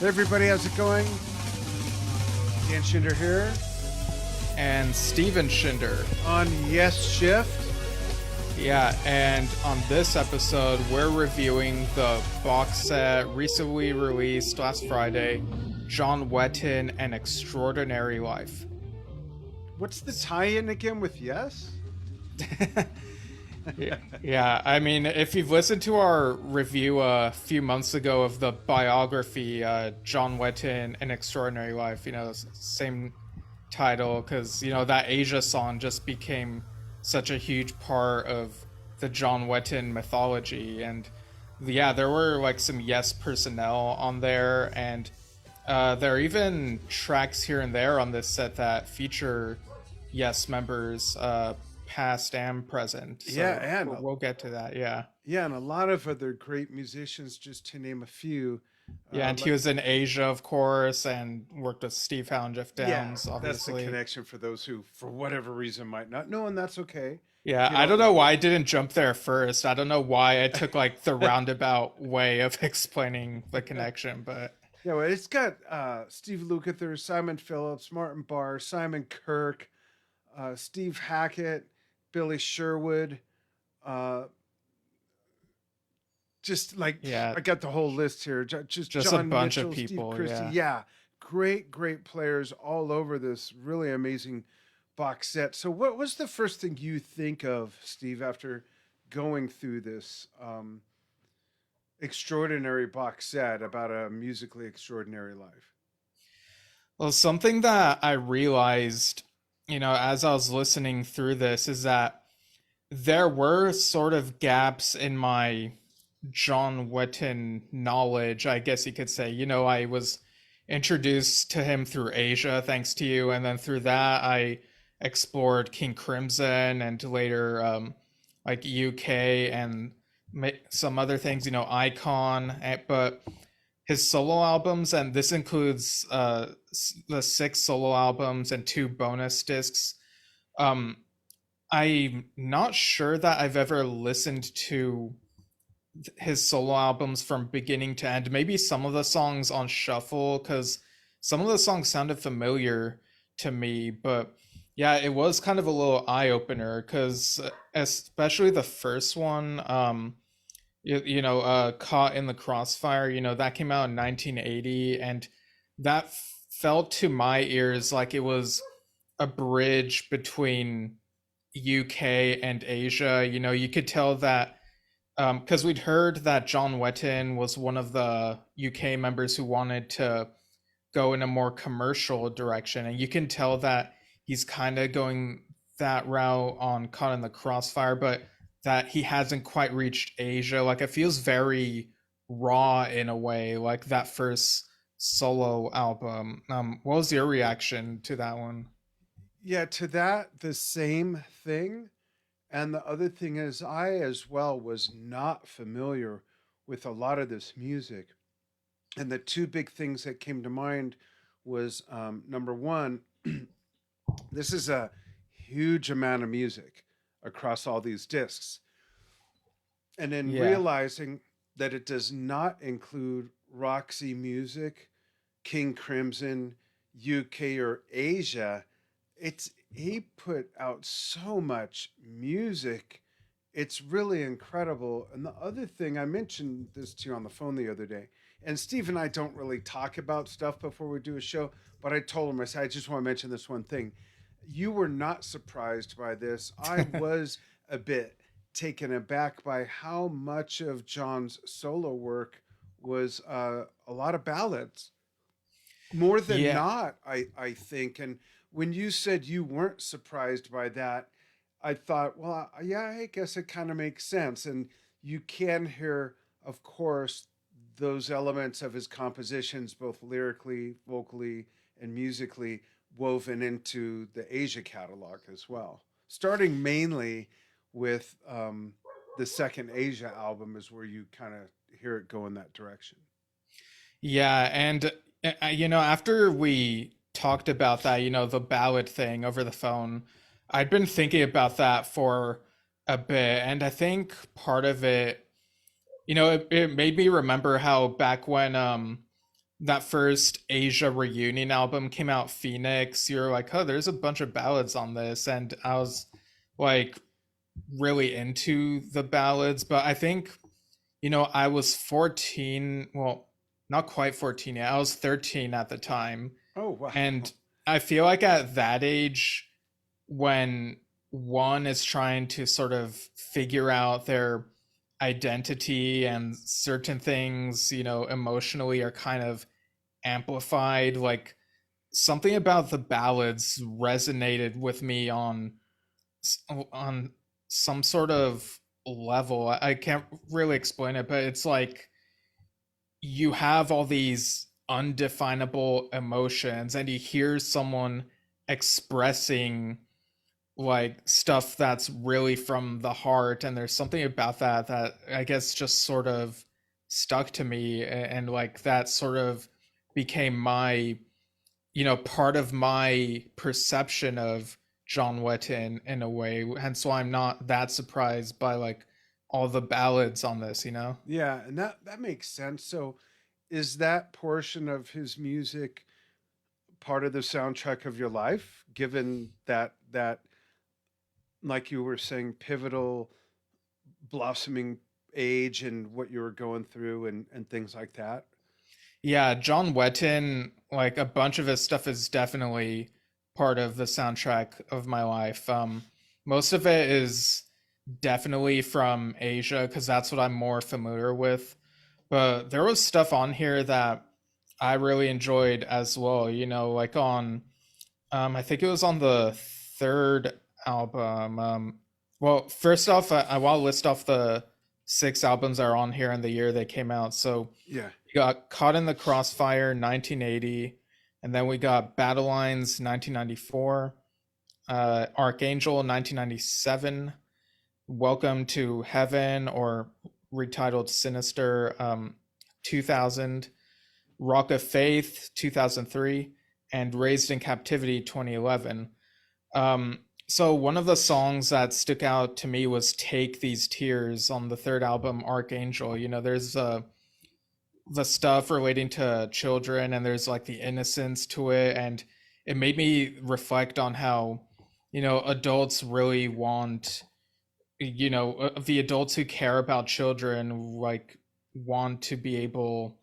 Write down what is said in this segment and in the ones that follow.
Hey everybody, how's it going? Dan Schinder here And Steven Schinder. on Yesshift. Yeah, and on this episode, we're reviewing the box set recently released last Friday, John Wetton, An Extraordinary Life. What's the tie-in again with Yes? Yeah, I mean, if you've listened to our review a few months ago of the biography, John Wetton, An Extraordinary Life, same title, because, that Asia song just became such a huge part of the John Wetton mythology. And yeah, there were like some Yes personnel on there, and there are even tracks here and there on this set that feature Yes members, past and present. So Yeah, and we'll get to that. Yeah. yeah, and a lot of other great musicians, just to name a few. Yeah, and he was in Asia, of course, and worked with Steve Howe and Jeff Yeah, Downs, that's the obviously. connection for those who, for whatever reason, might not know, and that's okay. Yeah, You I don't know, know why I didn't jump there first. I don't know why I took like the roundabout way of explaining the connection, but yeah, well, it's got Steve Lukather, Simon Phillips, Martin Barr, Simon Kirk, Steve Hackett, Billy Sherwood. Uh, just like yeah, I got the whole list here. Just just a John bunch Mitchell, of Steve people. Christie. Yeah. Yeah, great players all over this really amazing box set. So, what was the first thing you think of, Steve, after going through this extraordinary box set about a musically extraordinary life? Well, something that I realized, as I was listening through this is that there were sort of gaps in my John Wetton knowledge, I guess you could say. I was introduced to him through Asia, thanks to you, and then through that I explored King Crimson and later like UK and some other things, Icon, but his solo albums, and this includes the 6 solo albums and 2 bonus discs. Um, I'm not sure that I've ever listened to his solo albums from beginning to end. Maybe some of the songs on shuffle, because some of the songs sounded familiar to me. But yeah, it was kind of a little eye opener, because especially the first one, Caught in the Crossfire, that came out in 1980, and that felt to my ears like it was a bridge between UK and Asia. You could tell that because we'd heard that John Wetton was one of the UK members who wanted to go in a more commercial direction, and you can tell that he's kind of going that route on Caught in the Crossfire, but that he hasn't quite reached Asia. Like, it feels very raw in a way, like that first solo album. What was your reaction to that one? Yeah, to that, the same thing. And the other thing is, I as well was not familiar with a lot of this music. And the two big things that came to mind was number one, this is a huge amount of music across all these discs. And then Yeah. realizing that it does not include Roxy Music, King Crimson, UK, or Asia. It's he put out so much music. It's really incredible. And the other thing, I mentioned this to you on the phone the other day, and Steve and I don't really talk about stuff before we do a show, but I told him, I said, I just want to mention this one thing. You were not surprised by this. I was a bit taken aback by how much of John's solo work was a lot of ballads. More than Yeah. not, I think. And when you said you weren't surprised by that, I thought, well, yeah, I guess it kind of makes sense. And you can hear, of course, those elements of his compositions, both lyrically, vocally, and musically, woven into the Asia catalog as well. Starting mainly with the second Asia album, is where you kind of hear it go in that direction. Yeah, and after we talked about that, the ballad thing over the phone, I'd been thinking about that for a bit, and I think part of it, it made me remember how back when that first Asia reunion album came out, Phoenix, you're like, oh, there's a bunch of ballads on this, and I was like really into the ballads. But I think, I was 14, well, not quite 14 yet. I was 13 at the time, Oh, wow. and I feel like at that age, when one is trying to sort of figure out their identity and certain things, emotionally are kind of amplified, like something about the ballads resonated with me on some sort of level. I can't really explain it, but it's like you have all these undefinable emotions and you hear someone expressing like stuff that's really from the heart, and there's something about that I guess just sort of stuck to me, and like that sort of became my, part of my perception of John Wetton in a way, and so I'm not that surprised by like all the ballads on this. Yeah, and that makes sense. So, is that portion of his music part of the soundtrack of your life, given that like you were saying, pivotal blossoming age and what you were going through and things like that? Yeah, John Wetton, like a bunch of his stuff is definitely part of the soundtrack of my life. Most of it is definitely from Asia because that's what I'm more familiar with. But there was stuff on here that I really enjoyed as well. Like on, I think it was on the third album. Well, first off, I want to list off the six albums that are on here and the year they came out. So Yeah. we got Caught in the Crossfire 1980, and then we got Battle Lines 1994, Archangel 1997, Welcome to Heaven or retitled Sinister 2000, Rock of Faith 2003, and Raised in Captivity 2011. So one of the songs that stuck out to me was Take These Tears on the third album, Archangel. There's the stuff relating to children, and there's like the innocence to it, and it made me reflect on how adults really want, the adults who care about children like want to be able,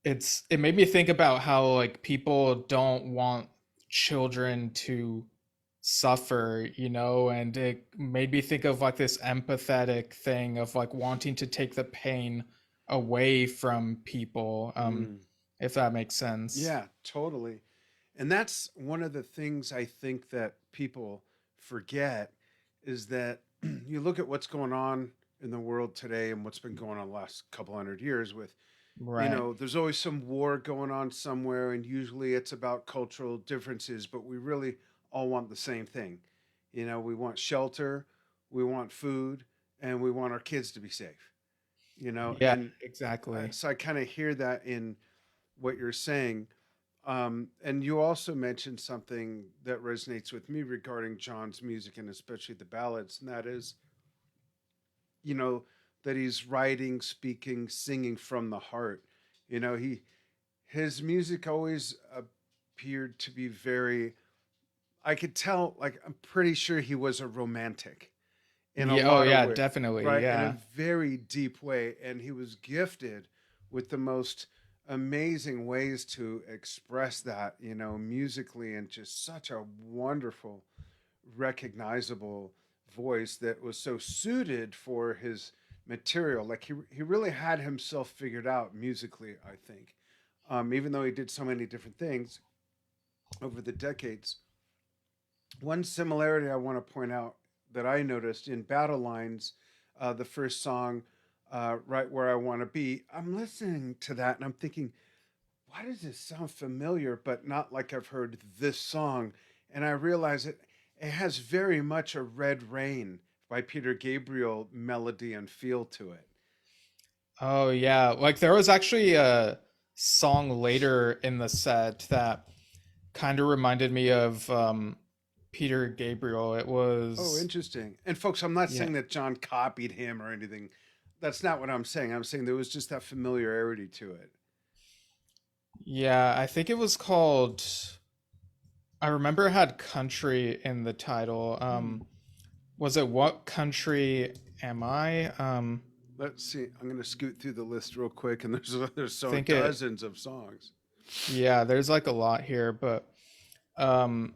it made me think about how like people don't want children to suffer, and it made me think of like this empathetic thing of like wanting to take the pain away from people, Mm. if that makes sense. Yeah, totally. And that's one of the things I think that people forget is that you look at what's going on in the world today and what's been going on the last couple hundred years with, Right. there's always some war going on somewhere, and usually it's about cultural differences, but we really all want the same thing. We want shelter, we want food, and we want our kids to be safe. Yeah, And exactly. so I kind of hear that in what you're saying. And you also mentioned something that resonates with me regarding John's music and especially the ballads, and that is, you know, that he's writing, speaking, singing from the heart. He his music always appeared to be very. I could tell, like I'm pretty sure he was a romantic in a Yeah, oh lot of yeah, ways, definitely, right? In a yeah. very deep way. And he was gifted with the most amazing ways to express that, musically, and just such a wonderful, recognizable voice that was so suited for his material. Like he really had himself figured out musically, I think. Even though he did so many different things over the decades. One similarity I want to point out that I noticed in Battle Lines, the first song, Right Where I Want to Be, I'm listening to that and I'm thinking, why does this sound familiar, but not like I've heard this song? And I realize it has very much a Red Rain by Peter Gabriel melody and feel to it. Oh yeah, like there was actually a song later in the set that kind of reminded me of Peter Gabriel. It Oh, was, interesting. And folks, I'm not yeah. saying that John copied him or anything. That's not what I'm saying. I'm saying there was just that familiarity to it. Yeah, I think it was called. I remember it had country in the title. Hmm. Was it What Country Am I? Let's see. I'm going to scoot through the list real quick, and there's so Think it. dozens of songs. Yeah, there's like a lot here, but um,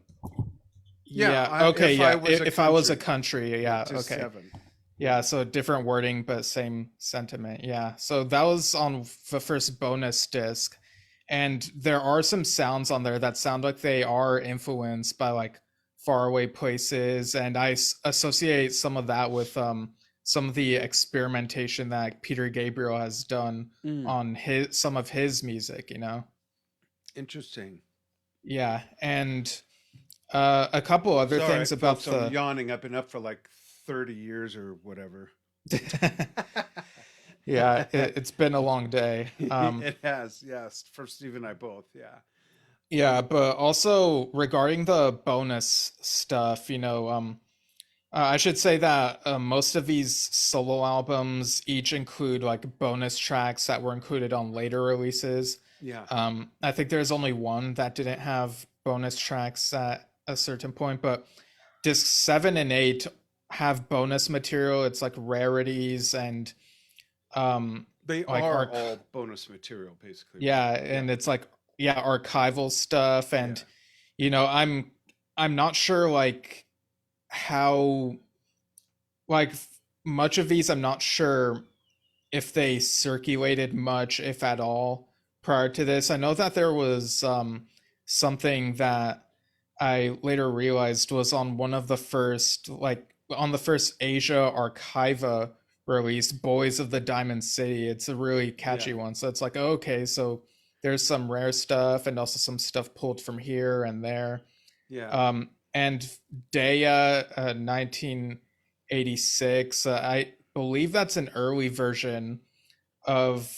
Yeah, yeah. Okay, if I yeah. was a If I was a country, country, yeah, yeah. just Okay. seven. Yeah, so different wording, but same sentiment. Yeah. So that was on the first bonus disc. And there are some sounds on there that sound like they are influenced by like faraway places. And associate some of that with some of the experimentation that Peter Gabriel has done Mm, on his some of his music, you know? interesting. Yeah. And a couple other Sorry, things about folks. I'm the yawning. I've been up for like 30 years or whatever. yeah, it's been a long day. It has, yes, for Steve and I both. Yeah. Yeah, but also regarding the bonus stuff, I should say that most of these solo albums each include like bonus tracks that were included on later releases. Yeah. I think there's only one that didn't have bonus tracks at a certain point, but disc 7 and 8 have bonus material. It's like rarities and um, They like are arc all bonus material, basically, right? yeah, Yeah. and it's like yeah, archival stuff and Yeah. you know, I'm not sure like how like much of these I'm not sure if they circulated much if at all prior to this. I know that there was something that I later realized was on one of the first like on the first Asia Archiva release, Boys of the Diamond City. It's a really Yeah. catchy one. So it's like, oh, okay, so there's some rare stuff and also some stuff pulled from here and there. Yeah. And Daya 1986, I believe that's an early version of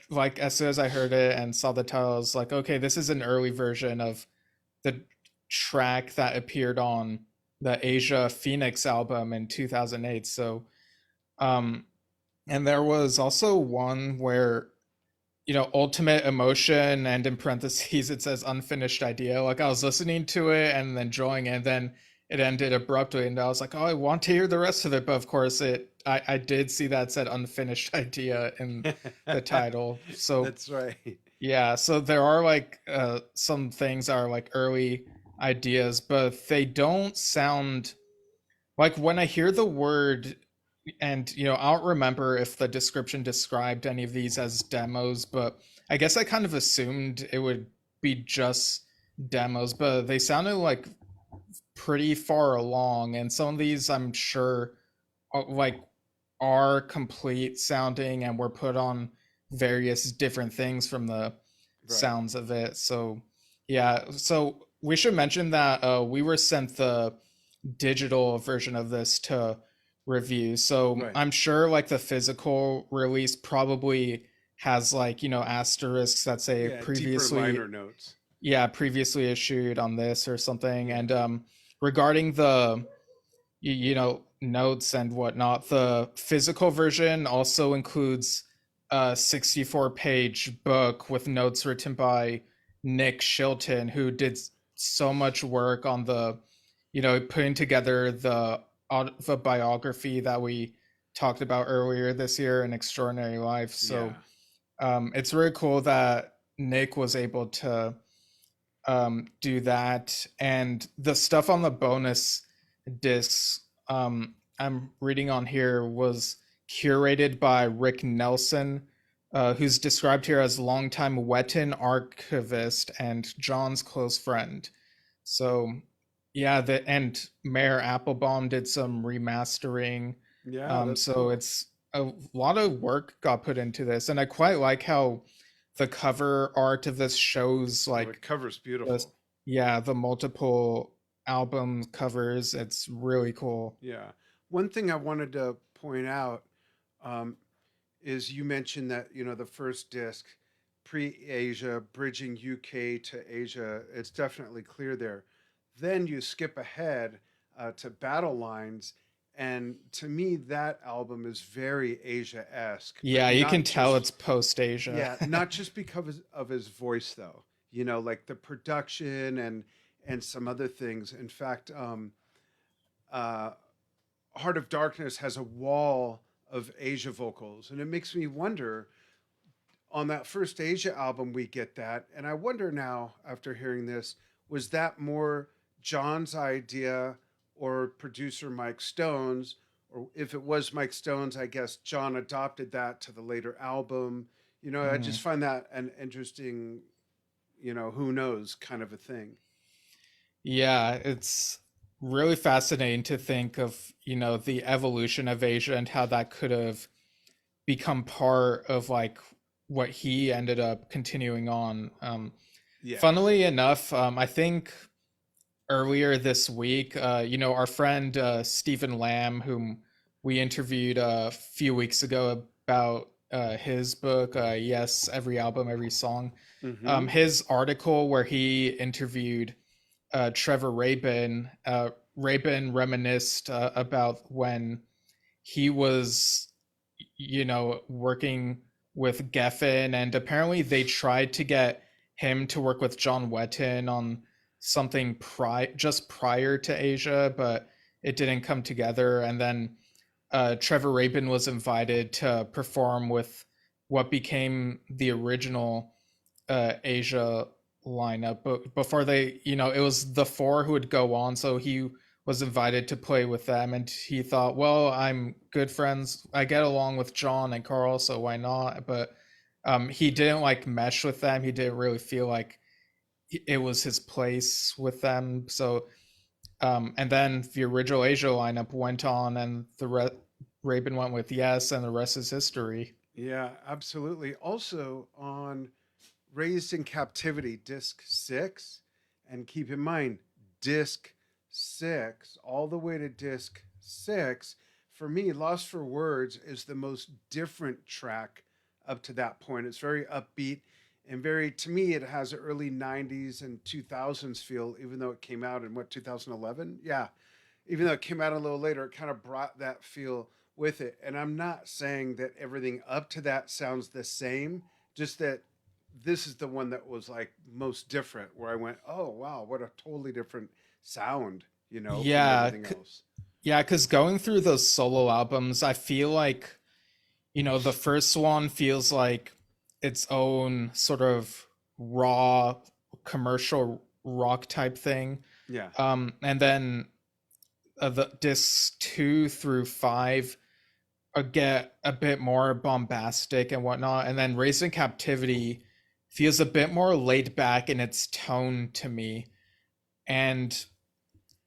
like as soon as I heard it and saw the title, I was like, okay, this is an early version of the track that appeared on the Asia Phoenix album in 2008. So, um, and there was also one where, ultimate emotion and in parentheses it says unfinished idea. Like I was listening to it and then enjoying it, and then it ended abruptly, and I was like, oh, I want to hear the rest of it. But of course, I did see that said unfinished idea in the title. So That's right. yeah, so there are like some things that are like early ideas, but they don't sound like when I hear the word, and I don't remember if the description described any of these as demos, but I guess I kind of assumed it would be just demos, but they sounded like pretty far along, and some of these I'm sure like are complete sounding and were put on various different things from the Right. sounds of it. So yeah, so we should mention that we were sent the digital version of this to review. So Right. I'm sure like the physical release probably has like, asterisks that say Yeah. Deeper liner previously, notes. yeah, previously issued on this or something. Yeah. And regarding the notes and whatnot, the physical version also includes a 64-page book with notes written by Nick Shilton, who did so much work on the putting together the biography that we talked about earlier this year, An Extraordinary Life. So Yeah. it's really cool that Nick was able to do that. And the stuff on the bonus discs I'm reading on here was curated by Rick Nelson, who's described here as longtime Wetton archivist and John's close friend. So yeah, and Mayor Applebaum did some remastering. Yeah. That's So cool. it's a lot of work got put into this, and I quite like how the cover art of this shows Oh, the like cover's the beautiful. yeah, the multiple album covers. It's really cool. Yeah. One thing I wanted to point out um, is you mentioned that, the first disc, pre Asia, bridging UK to Asia, it's definitely clear there. Then you skip ahead to Battle Lines, And to me, that album is very Asia-esque, but Yeah, you can not tell just, it's post Asia. yeah, not just because of his voice though. Like the production and some other things. In fact, uh, Heart of Darkness has a wall of Asia vocals, and it makes me wonder. On that first Asia album, we get that, and I wonder now, after hearing this, was that more John's idea or producer Mike Stone's? Or if it was Mike Stone's, I guess John adopted that to the later album. I Mhm. just find that an interesting, who knows kind of a thing. Yeah, it's really fascinating to think of, the evolution of Asia and how that could have become part of like what he ended up continuing on. Yes. Funnily enough, I think earlier this week, our friend Stephen Lamb, whom we interviewed a few weeks ago about his book, Yes, Every Album, Every Song, Mm-hmm. his article where he interviewed Trevor Rabin, Rabin reminisced about when he was, working with Geffen, and apparently they tried to get him to work with John Wetton on something just prior to Asia, but it didn't come together. And then Trevor Rabin was invited to perform with what became the original Asia lineup. But before they, it was the four who would go on. So he was invited to play with them, and he thought, well, I'm good friends. I get along with John and Carl, so why not? But he didn't like mesh with them. He didn't really feel like it was his place with them. So, and then the original Asia lineup went on, and Rabin went with Yes, and the rest is history. Yeah, absolutely. Also on Raised in Captivity, Disc 6. And keep in mind, Disc 6, all the way to Disc 6, for me, Lost for Words is the most different track up to that point. It's very upbeat and very, to me, it has an early 90s and 2000s feel, even though it came out in what, 2011? Yeah, even though it came out a little later, it kind of brought that feel with it. And I'm not saying that everything up to that sounds the same, just that this is the one that was like most different, where I went, oh, wow, what a totally different sound, from Yeah, everything else. yeah, because going through those solo albums, I feel like, the first one feels like its own sort of raw commercial rock type thing. Yeah. And then the discs 2 through 5 get a bit more bombastic and whatnot. And then Raised in Captivity feels a bit more laid back in its tone to me. And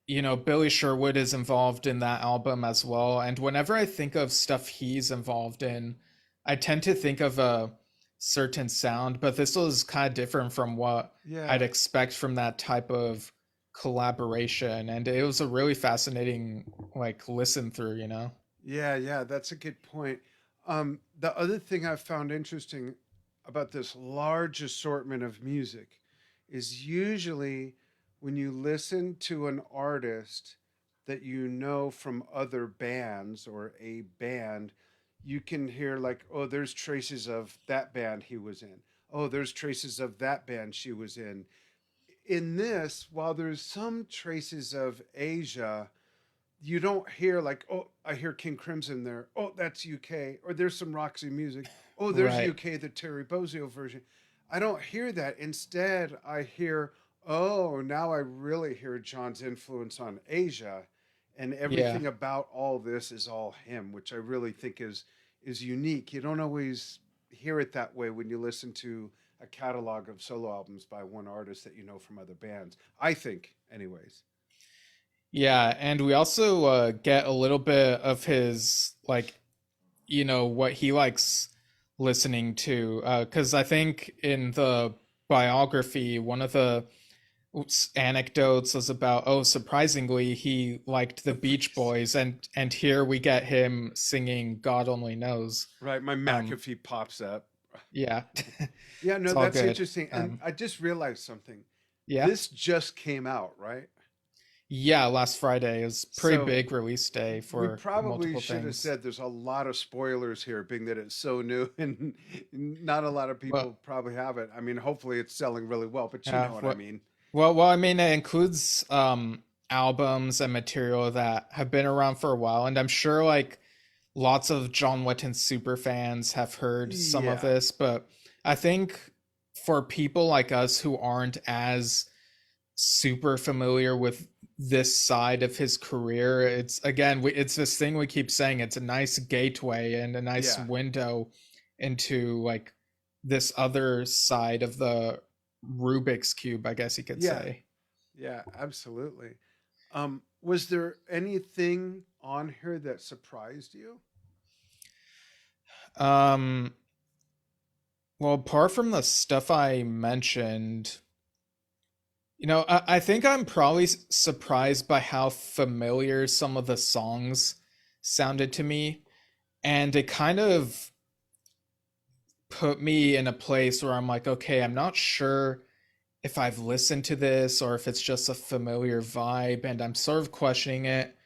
Billy Sherwood is involved in that album as well. And whenever I think of stuff he's involved in, I tend to think of a certain sound, but this was kind of different from what I'd Yeah. expect from that type of collaboration. And it was a really fascinating, like, listen through. Yeah, yeah, that's a good point. The other thing I've found interesting about this large assortment of music is usually when you listen to an artist that you know from other bands or a band, you can hear like, oh, there's traces of that band he was in. Oh, there's traces of that band she was in. In this, while there's some traces of Asia, you don't hear like, oh, I hear King Crimson there. Oh, that's UK. Or there's some Roxy music. Oh, there's Right. UK, the Terry Bozzio version. I don't hear that. Instead, I hear, oh, now I really hear John's influence on Asia, and Yeah. everything about all this is all him, which I really think is unique. You don't always hear it that way when you listen to a catalog of solo albums by one artist that you know from other bands. I think, anyways. Yeah. And we also get a little bit of his, like, what he likes listening to. Because I think in the biography, one of the anecdotes was about, oh, surprisingly he liked the The Beach Beast. Boys, and here we get him singing God Only Knows. Right, my um McAfee pops up. yeah. Yeah, It's no, all that's good. interesting. And I just realized something. Yeah, This just came out, right? Yeah, last Friday is pretty So big release day we for probably multiple should have things. said there's a lot of spoilers here, being that it's so new and not a lot of Well, people probably have it. I mean, hopefully it's selling really well, but you yeah, know what I mean. well, I mean, it includes albums and material that have been around for a while, and I'm sure like lots of John Wetton super fans have heard some of Yeah, this, but I think for people like us who aren't as super familiar with this side of his career, it's again, it's this thing we keep saying. It's a nice gateway and a nice yeah, window into like this other side of the Rubik's cube, I guess you could yeah, say. yeah, absolutely. Was there anything on here that surprised you? Um, well, apart from the stuff I mentioned, I think I'm probably surprised by how familiar some of the songs sounded to me. And it kind of put me in a place where I'm like, okay, I'm not sure if I've listened to this or if it's just a familiar vibe. And I'm sort of questioning it,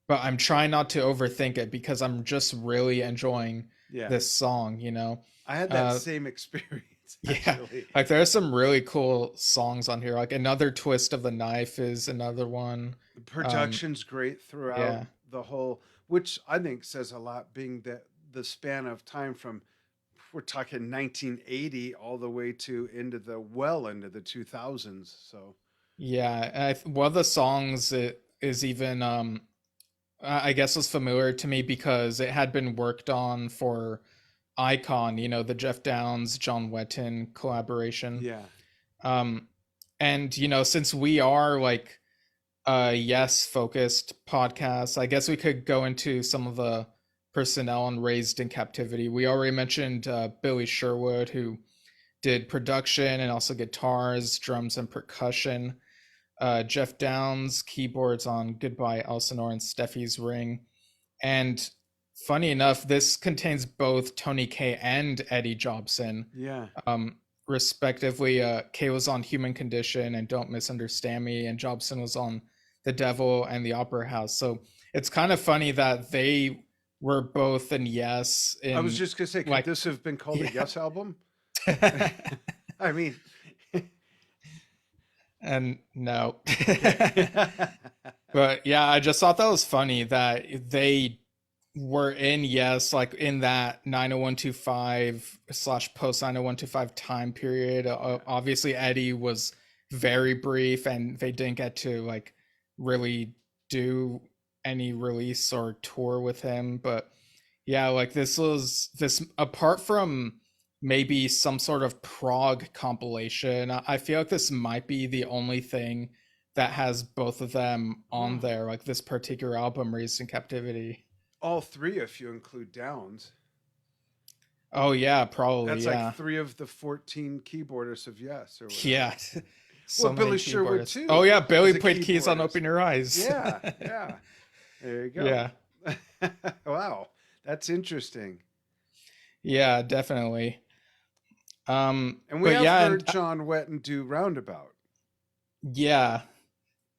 but I'm trying not to overthink it because I'm just really enjoying Yeah, this song. I had that Uh, same experience yeah, actually. like there's some really cool songs on here. Like Another Twist of the Knife is another one. The Um, production's great throughout yeah. the whole, which I think says a lot, being that the span of time from, we're talking 1980 all the way to into the well into the 2000s. So Yeah, one of the songs is even I guess was familiar to me because it had been worked on for Icon, the Jeff Downes John Wetton collaboration. yeah, Um and since we are like a Yes focused podcast, I guess we could go into some of the personnel on Raised in Captivity. We already mentioned Billy Sherwood, who did production and also guitars, drums, and percussion. Jeff Downes keyboards on Goodbye Elsinore and Steffi's Ring. And funny enough, this contains both Tony Kaye and Eddie Jobson, yeah. um, respectively. Kaye was on Human Condition and Don't Misunderstand Me, and Jobson was on The Devil and the Opera House. So it's kind of funny that they were both in Yes I was in just gonna say, could like, this have been called a yeah. Yes album? I mean, And no. okay. But yeah, I just thought that was funny that they were in Yes, like in that 90125 slash post 90125 time period. Yeah, Obviously, Eddie was very brief, and they didn't get to like really do any release or tour with him. But yeah, like this apart from maybe some sort of prog compilation. I feel like this might be the only thing that has both of them on oh, there, like this particular album, Raised in Captivity. all three if you include Downs. Oh yeah, probably, That's like yeah. three of the 14 keyboardists of Yes or whatever. Yeah. Well, So many Billy Sherwood keyboardists. Oh too yeah, is Billy a played keys on keyboardist. Open Your Eyes. Yeah, yeah. There you go. Yeah. Wow, that's interesting. Yeah, definitely. And we But have yeah, and heard John Wetton do Roundabout. yeah,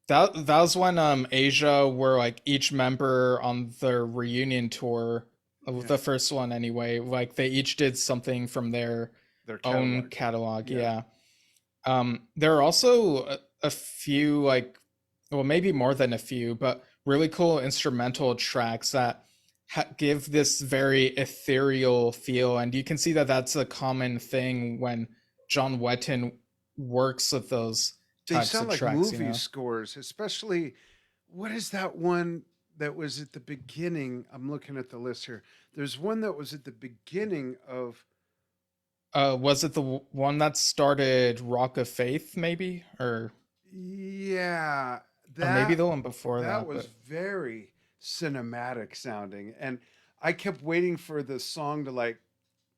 that was when Asia were like each member on their reunion tour of Yeah, the first one anyway, like they each did something from their their own catalog. catalog. Yeah. Yeah. There are also a few like, well, maybe more than a few, but really cool instrumental tracks that give this very ethereal feel, and you can see that that's a common thing when John Wetton works with those They types sound of like tracks. movie scores, especially what is that one that was at the beginning? I'm looking at the list here. There's one that was at the beginning of, Was it the one that started Rock of Faith, maybe, yeah, or maybe that the one before that that? was But very cinematic sounding. And I kept waiting for the song to like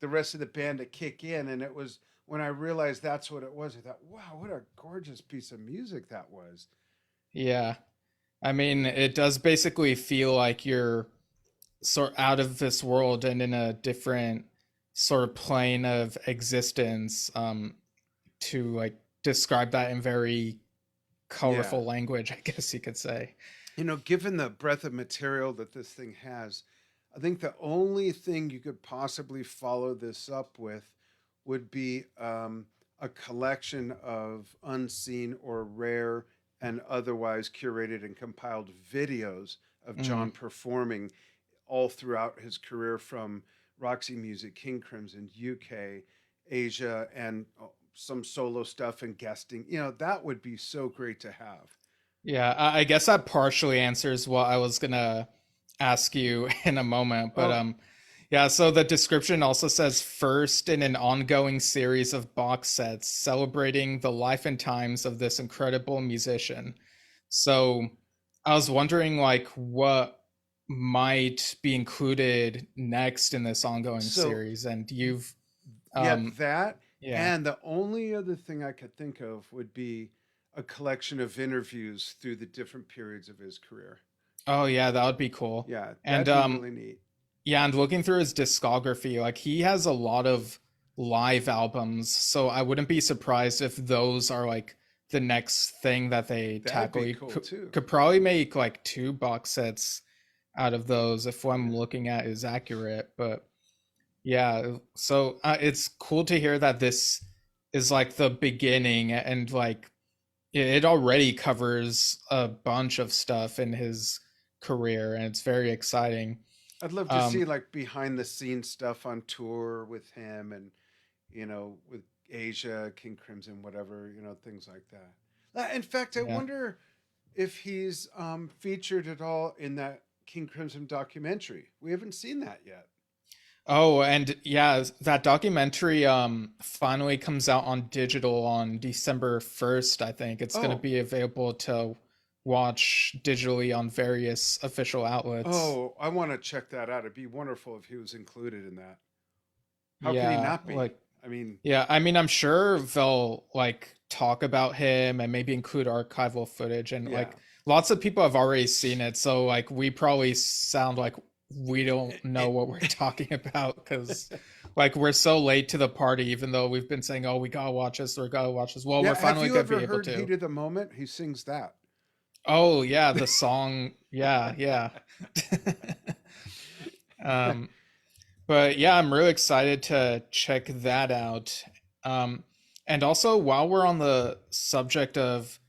the rest of the band to kick in. And it was when I realized that's what it was, I thought, wow, what a gorgeous piece of music that was. yeah, I mean, it does basically feel like you're sort out of this world and in a different sort of plane of existence. To like describe that in very Yeah. colorful language, I guess you could say. Given the breadth of material that this thing has, I think the only thing you could possibly follow this up with would be a collection of unseen or rare and otherwise curated and compiled videos of Mm. John performing all throughout his career from Roxy Music, King Crimson, UK, Asia, and some solo stuff and guesting. That would be so great to have. Yeah, I guess that partially answers what I was gonna ask you in a moment, but Oh, yeah. So the description also says first in an ongoing series of box sets celebrating the life and times of this incredible musician. So I was wondering, like, what might be included next in this ongoing so series, and you've, yeah, um, that. yeah. And the only other thing I could think of would be a collection of interviews through the different periods of his career. Oh yeah, that would be cool. Yeah, And that'd be really neat. yeah, and looking through his discography, like he has a lot of live albums, so I wouldn't be surprised if those are like the next thing that they That'd tackle. be You cool too. could probably make like two box sets out of those if what I'm Yeah. looking at is accurate. But yeah, so it's cool to hear that this is like the beginning and like it already covers a bunch of stuff in his career, and it's very exciting. I'd love to see Um, like behind the scenes stuff on tour with him and with Asia, King Crimson, whatever, things like that. In fact, I yeah. wonder if he's featured at all in that King Crimson documentary. We haven't seen that yet. Oh, and yeah, that documentary finally comes out on digital on December 1st, I think. It's going to Oh, be available to watch digitally on various official outlets. oh, I want to check that out. It'd be wonderful if he was included in that. How could he Yeah, not be? like I mean, yeah, I mean I'm sure they'll like talk about him and maybe include archival footage and yeah. like lots of people have already seen it, so like we probably sound like we don't know what we're talking about because like we're so late to the party even though we've been saying oh we gotta watch this or gotta watch this. Well, Yeah, we're have finally you gonna ever be able heard to. Heat of the Moment? He sings that. Oh yeah, the song. Yeah, yeah. um but yeah, I'm really excited to check that out. um and also while we're on the subject of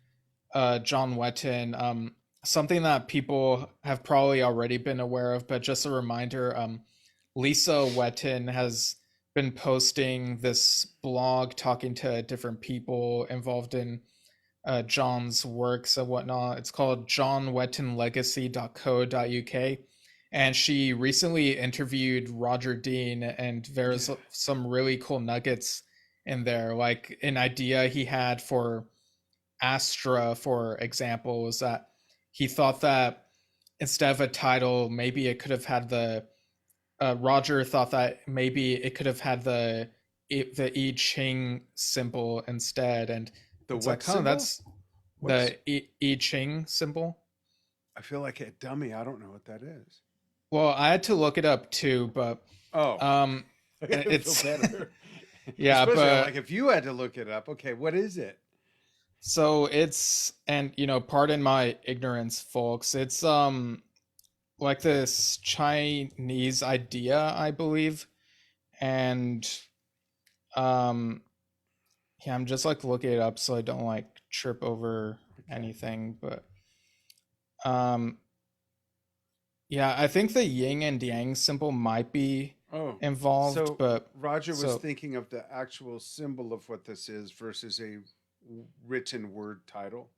John Wetton, something that people have probably already been aware of, but just a reminder, Lisa Wetton has been posting this blog talking to different people involved in John's works and whatnot. It's called johnwettonlegacy.co.uk. And she recently interviewed Roger Dean, and Yeah. there's some really cool nuggets in there. Like an idea he had for Astra, for example, was that he thought that instead of a title, maybe it could have had the Roger thought that maybe it could have had the I Ching symbol instead, and The it's what like, huh, symbol? that's What's the I Ching symbol. I feel like a dummy. I don't know what that is. Well, I had to look it up too, but Oh, um, I gotta feel it's better. yeah, Especially like but if you had to look it up. Okay, what is it? so it's and pardon my ignorance, folks. It's like this Chinese idea, I believe, and um yeah, I'm just like looking it up so I don't like trip over Okay. anything, but um yeah, I think the yin and yang symbol might be Oh, involved, so but Roger was so thinking of the actual symbol of what this is versus a written word title.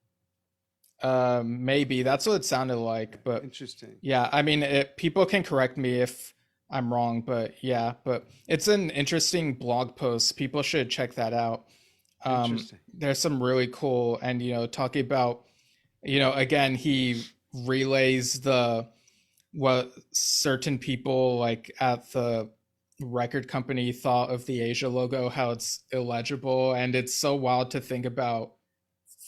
maybe that's what it sounded Yeah, like, but interesting. yeah, I mean, people can correct me if I'm wrong, but yeah, but it's an interesting blog post. People should check that out. Interesting. There's some really cool, and talking about, again, he relays the what certain people like at the record company thought of the Asia logo, how it's illegible, and it's so wild to think about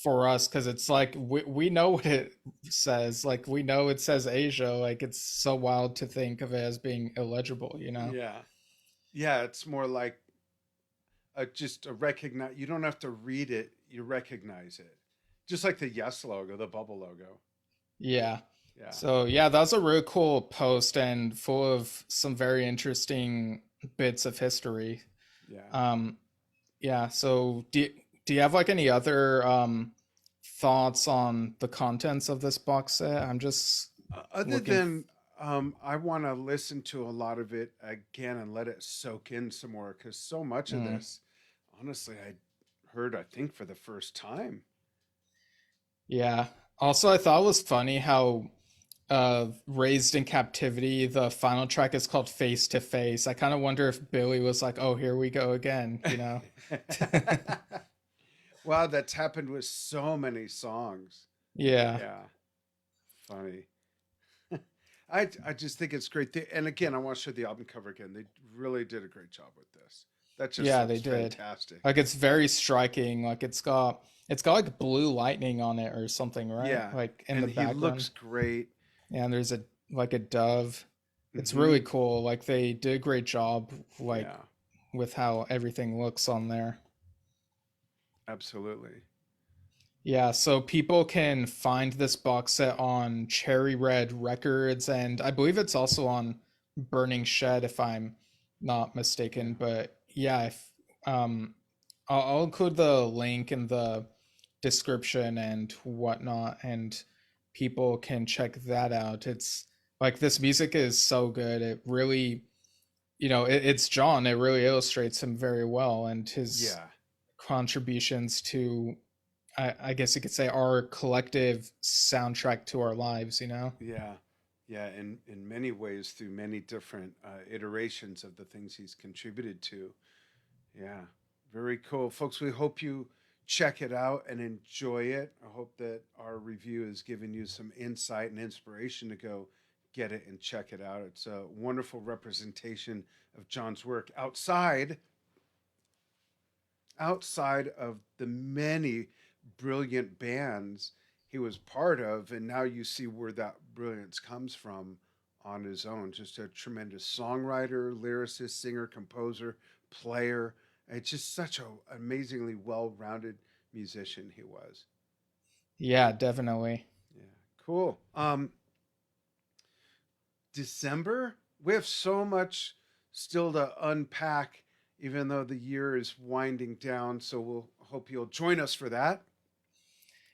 for us because it's like we know what it says, like we know it says Asia, like it's so wild to think of it as being illegible. Yeah. Yeah, it's more like just a recognize. You don't have to read it. You recognize it. Just like the Yes logo, the bubble logo. Yeah. Yeah, So yeah, that was a really cool post and full of some very interesting bits of history. yeah. Um, yeah. So do you have like any other thoughts on the contents of this box set? I'm just Other looking. than I want to listen to a lot of it again and let it soak in some more because so much of Mm, this, honestly, I heard I think for the first time. yeah. Also, I thought it was funny how Raised in Captivity, the final track is called Face to Face. I kind of wonder if Billy was like, "Oh, here we go again," you know? Wow, that's happened with so many songs. Yeah. Yeah, funny. I just think it's great. And again, I want to show the album cover again. They really did a great job with this. That just Yeah, they looks did. fantastic. Like it's very striking. Like it's got like blue lightning on it or something, right? Yeah, Like in the and he background. looks great. Yeah, and there's a like a dove. It's really Hmm. cool. Like they did a great job like Yeah, with how everything looks on there. absolutely. Yeah, so people can find this box set on Cherry Red Records, and I believe it's also on Burning Shed, if I'm not mistaken. Yeah, But yeah, if I'll include the link in the description and whatnot, and people can check that out. It's like this music is so good. It really, it's John. It really illustrates him very well, and his yeah, contributions to I guess you could say our collective soundtrack to our lives, you know? yeah, yeah. In many ways, through many different iterations of the things he's contributed to. Yeah, very cool, folks. We hope you check it out and enjoy it. I hope that our review has given you some insight and inspiration to go get it and check it out. It's a wonderful representation of John's work outside of the many brilliant bands he was part of, and now you see where that brilliance comes from on his own. Just a tremendous songwriter, lyricist, singer, composer, player. It's just such an amazingly well-rounded musician he was. Yeah, definitely. Yeah, cool. December, we have so much still to unpack, even though the year is winding down. So we'll hope you'll join us for that.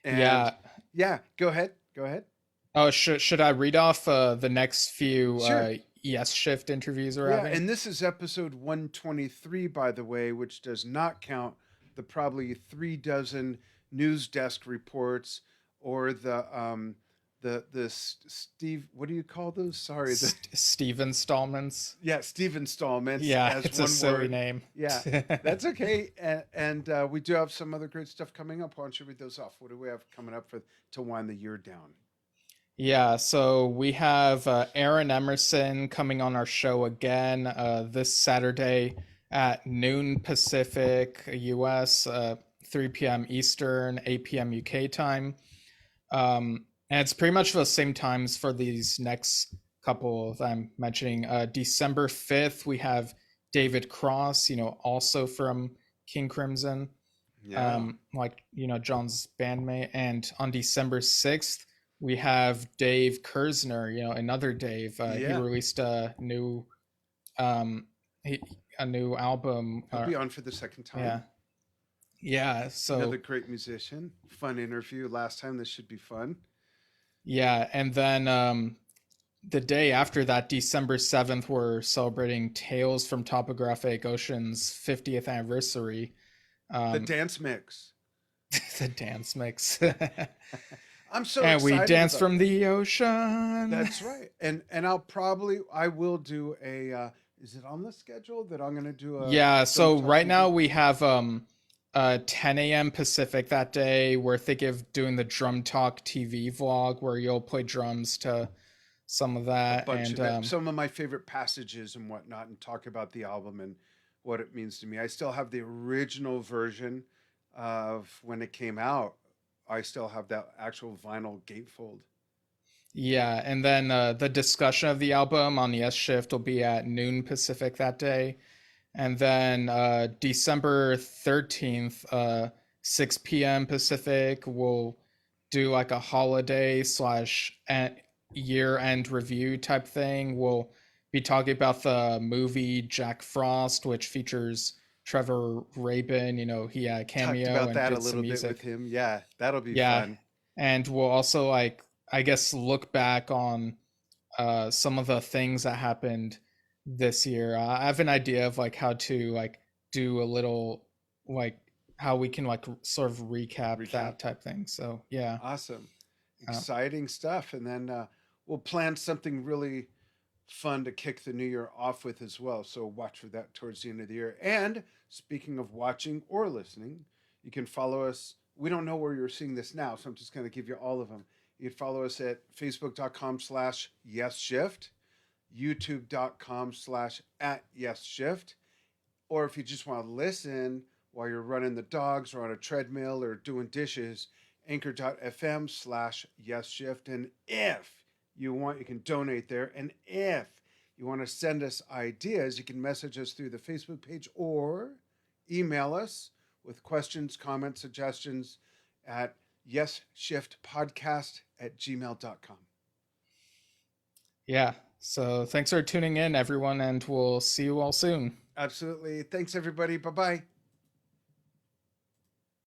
And Yeah. yeah, go ahead. Go ahead. Oh, should I read off the next few Sure. Yesshift interviews we're Yeah, having? and this is episode 123, by the way, which does not count the probably 3 dozen news desk reports or the Steve. What do you call those? Sorry, the Steve installments. yeah, Steve installments Yeah, as it's a one silly word. name. Yeah, that's okay. And we do have some other great stuff coming up. Why don't you read those off? What do we have coming up for to wind the year down? Yeah, so we have Aaron Emerson coming on our show again this Saturday at noon Pacific US, 3 p.m. Eastern, 8 p.m. UK time. And it's pretty much the same times for these next couple that I'm mentioning. December 5th, we have David Cross, also from King Crimson, Yeah, John's bandmate. And on December 6th, we have Dave Kersner, another Dave. He yeah. released um, a new album. He'll be on for the second Yeah, time. yeah. Another So great musician. Fun interview last time. This should be fun. yeah, and then the day after that, December 7th, we're celebrating Tales from Topographic Ocean's 50th anniversary. The Um, dance mix. the dance mix. I'm so And we excited dance about from that. the ocean. That's right. And I will do a. Is it on the schedule that I'm going to do a Yeah, Film so Talk right now TV? we have 10 a.m. Pacific that day. We're thinking of doing the Drum Talk TV vlog where you'll play drums to some of A that. bunch And of it, some of my favorite passages and whatnot, and talk about the album and what it means to me. I still have the original version of when it came out. I still have that actual vinyl gatefold. yeah, and then the discussion of the album on the S Shift will be at noon Pacific that day. And then December 13th, 6 p.m. Pacific, we'll do like a holiday slash year end review type thing. We'll be talking about the movie Jack Frost, which features Trevor Rabin. You know, he had a Talked cameo about and that a did some little bit with music. him. Yeah, that'll be Yeah, fun. and we'll also like I guess look back on some of the things that happened this year. I have an idea of like how to like do a little like how we can like sort of recap Recap. that type thing. So yeah, Awesome. uh, Exciting stuff. And then we'll plan something really fun to kick the new year off with as well. So watch for that towards the end of the year. And speaking of watching or listening, you can follow us. We don't know where you're seeing this now, so I'm just going to give you all of them. You can follow us at facebook.com/yesshift, youtube.com/at yesshift, or if you just want to listen while you're running the dogs or on a treadmill or doing dishes, anchor.fm/yesshift. And if you want, you can donate there. And if you want to send us ideas, you can message us through the Facebook page or email us with questions, comments, suggestions at yesshiftpodcast@gmail.com. yeah. So thanks for tuning in, everyone, and we'll see you all soon. Absolutely. Thanks, everybody. Bye bye.